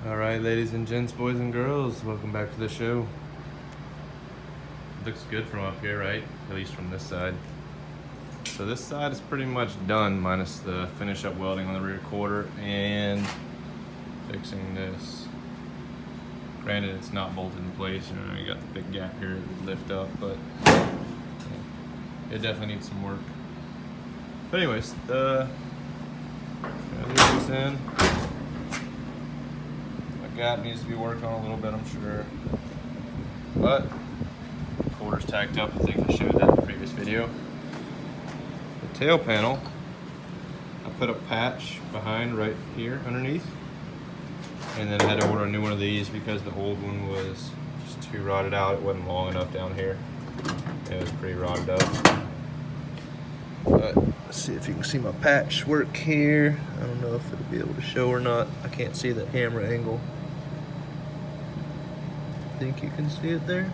Alright, ladies and gents, boys and girls, welcome back to the show. Looks good from up here, right? At least from this side. So this side is pretty much done, minus the finish up welding on the rear quarter and fixing this. Granted, it's not bolted in place, you got the big gap here to lift up, but it definitely needs some work. But anyways, leave this in. Gap needs to be worked on a little bit, I'm sure, but quarter's tacked up. I think I showed that in the previous video. The tail panel, I put a patch behind right here underneath, and then I had to order a new one of these because the old one was just too rotted out. It wasn't long enough down here. It was pretty rotted up. But let's see if you can see my patch work here. I don't know if it'll be able to show or not. I can't see the camera angle. Think you can see it there?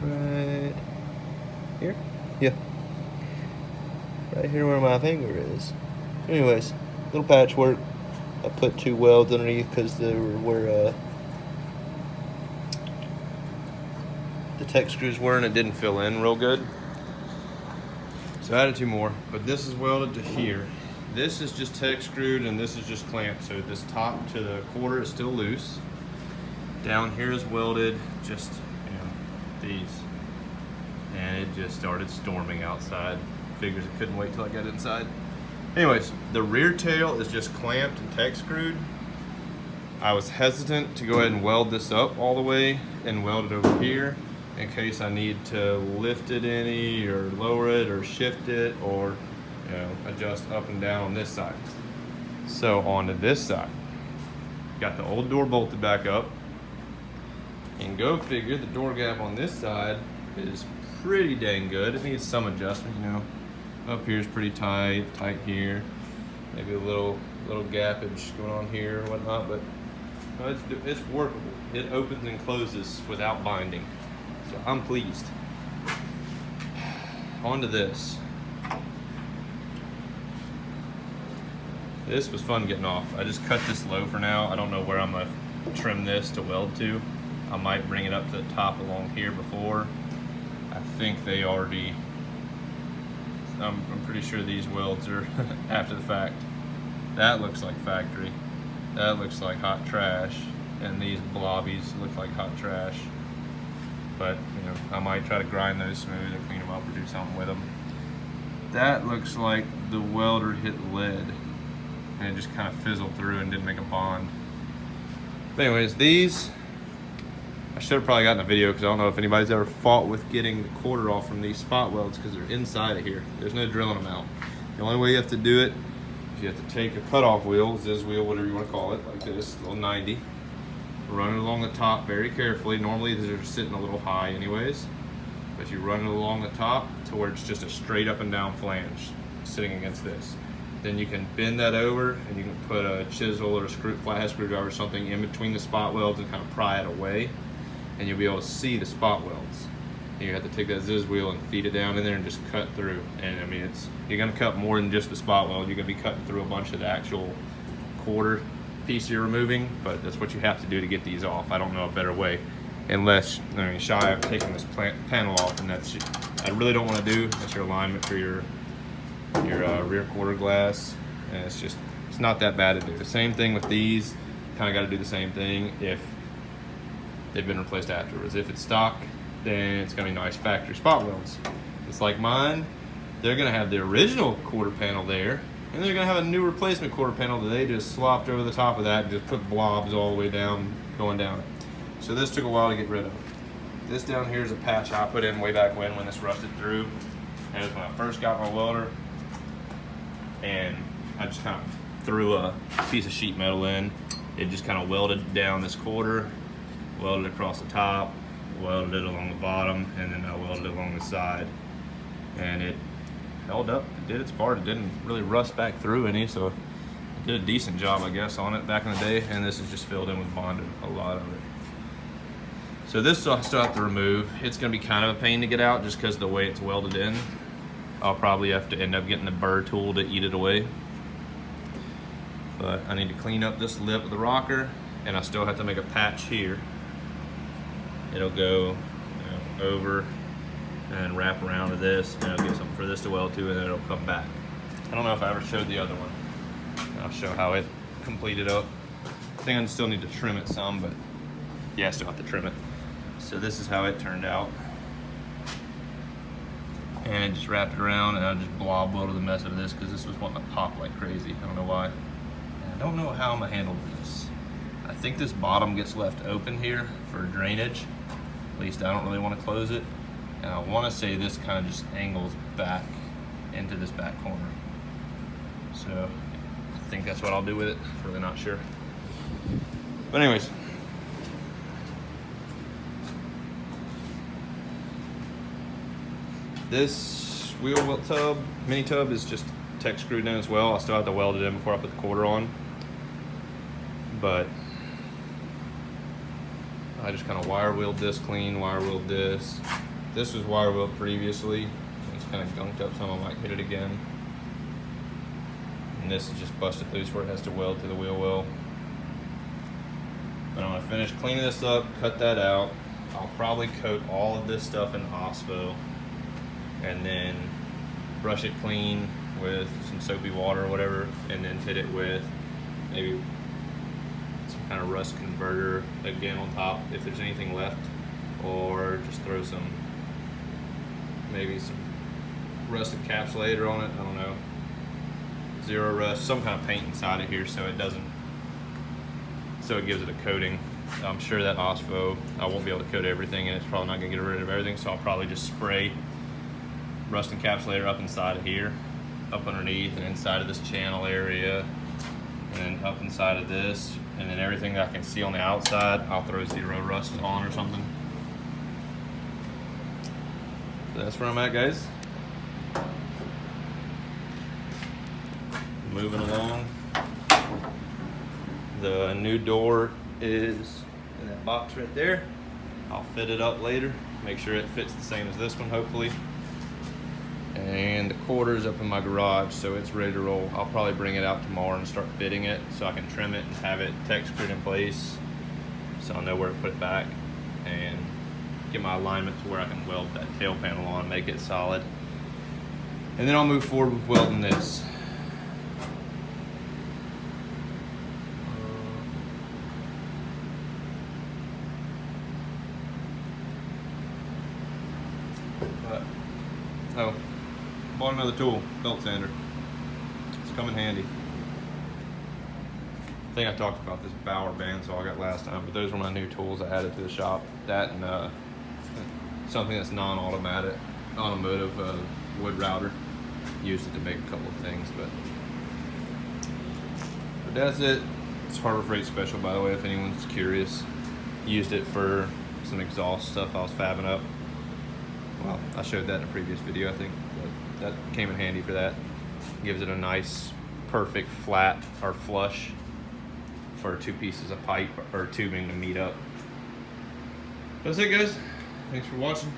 Right here? Yeah. Right here where my finger is. Anyways, little patchwork. I put 2 welds underneath because they were where the tech screws were and it didn't fill in real good. So I added 2 more, but this is welded to here. This is just tech screwed and this is just clamped. So this top to the quarter is still loose. Down here is welded, just these, and it just started storming outside. Figures it couldn't wait till I got inside. Anyways, the rear tail is just clamped and tech screwed. I was hesitant to go ahead and weld this up all the way and weld it over here in case I need to lift it any or lower it or shift it or adjust up and down on this side. So onto this side, got the old door bolted back up. And go figure, the door gap on this side is pretty dang good. It needs some adjustment, Up here is pretty tight here. Maybe a little gappage going on here or whatnot, but it's workable. It opens and closes without binding. So I'm pleased. On to this. This was fun getting off. I just cut this low for now. I don't know where I'm gonna trim this to weld to. I might bring it up to the top along here before. I think they already, I'm pretty sure these welds are after the fact. That looks like factory. That looks like hot trash. And these blobbies look like hot trash. But, I might try to grind those smooth or clean them up or do something with them. That looks like the welder hit lead. And it just kind of fizzled through and didn't make a bond. But anyways, these, I should have probably gotten a video because I don't know if anybody's ever fought with getting the quarter off from these spot welds because they're inside of here. There's no drilling them out. The only way you have to do it is you have to take a cutoff wheel, Ziz wheel, whatever you want to call it, like this, little 90. Run it along the top very carefully. Normally these are sitting a little high anyways, but you run it along the top to where it's just a straight up and down flange sitting against this. Then you can bend that over and you can put a chisel or a flathead screwdriver or something in between the spot welds and kind of pry it away. And you'll be able to see the spot welds. And you have to take that Ziz wheel and feed it down in there and just cut through. And I mean, you're gonna cut more than just the spot weld. You're gonna be cutting through a bunch of the actual quarter piece you're removing, but that's what you have to do to get these off. I don't know a better way, unless, shy of taking this panel off, and that's, I really don't want to do. That's your alignment for your rear quarter glass, and it's not that bad to do. The same thing with these. Kind of got to do the same thing if they've been replaced afterwards. If it's stock, then it's gonna be nice factory spot welds. It's like mine, they're gonna have the original quarter panel there, and they're gonna have a new replacement quarter panel that they just slopped over the top of that and just put blobs all the way down, going down it. So this took a while to get rid of. This down here is a patch I put in way back when this rusted through. And it was when I first got my welder, and I just kind of threw a piece of sheet metal in. It just kind of welded down this quarter, welded across the top, welded it along the bottom, and then I welded it along the side. And it held up, it did its part. It didn't really rust back through any, so it did a decent job, I guess, on it back in the day. And this is just filled in with bonded, a lot of it. So this I still have to remove. It's gonna be kind of a pain to get out just because of the way it's welded in. I'll probably have to end up getting the burr tool to eat it away. But I need to clean up this lip of the rocker, and I still have to make a patch here. It'll go over and wrap around to this, and it'll get something for this to weld to, and then it'll come back. I don't know if I ever showed the other one. I'll show how it completed up. I think I still need to trim it some, but yeah, I still have to trim it. So this is how it turned out. And just wrapped it around, and I just blob welded the mess out of this because this was wanting to pop like crazy. I don't know why. And I don't know how I'm gonna handle this. I think this bottom gets left open here for drainage. At least I don't really want to close it. And I want to say this kind of just angles back into this back corner. So I think that's what I'll do with it. Really not sure. But anyways. This wheel welt tub, mini tub, is just tech screwed in as well. I still have to weld it in before I put the quarter on. But I just kind of wire wheeled this clean, wire wheeled this. This was wire wheeled previously. It's kind of gunked up some, I might hit it again. And this is just busted loose where it has to weld to the wheel well. But I'm gonna finish cleaning this up, cut that out. I'll probably coat all of this stuff in Ospo and then brush it clean with some soapy water or whatever, and then hit it with maybe some kind of rust converter again on top if there's anything left, or just throw some, maybe some rust encapsulator on it, I don't know, zero rust, some kind of paint inside of here so it doesn't, so it gives it a coating. I'm sure that Ospo, I won't be able to coat everything, and it's probably not gonna get rid of everything, so I'll probably just spray rust encapsulator up inside of here, up underneath and inside of this channel area, and then up inside of this, and then everything that I can see on the outside, I'll throw zero rust on or something. So that's where I'm at, guys. Moving along. The new door is in that box right there. I'll fit it up later, make sure it fits the same as this one, hopefully. And the quarter's up in my garage, so it's ready to roll. I'll probably bring it out tomorrow and start fitting it so I can trim it and have it tech screwed in place so I'll know where to put it back and get my alignment to where I can weld that tail panel on, make it solid. And then I'll move forward with welding this. Oh, bought another tool, belt sander. It's come in handy. I think I talked about this Bauer bandsaw I got last time, but those were my new tools I added to the shop. That and something that's non-automatic, automotive wood router. Used it to make a couple of things, but that's it. It's Harbor Freight Special, by the way, if anyone's curious. Used it for some exhaust stuff I was fabbing up. Well, I showed that in a previous video, I think, but that came in handy for that. Gives it a nice, perfect flat or flush for two pieces of pipe or tubing to meet up. That's it, guys. Thanks for watching,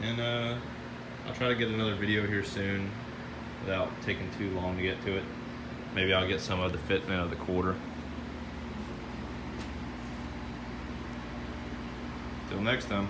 and I'll try to get another video here soon without taking too long to get to it. Maybe I'll get some of the fitment of the quarter. Till next time.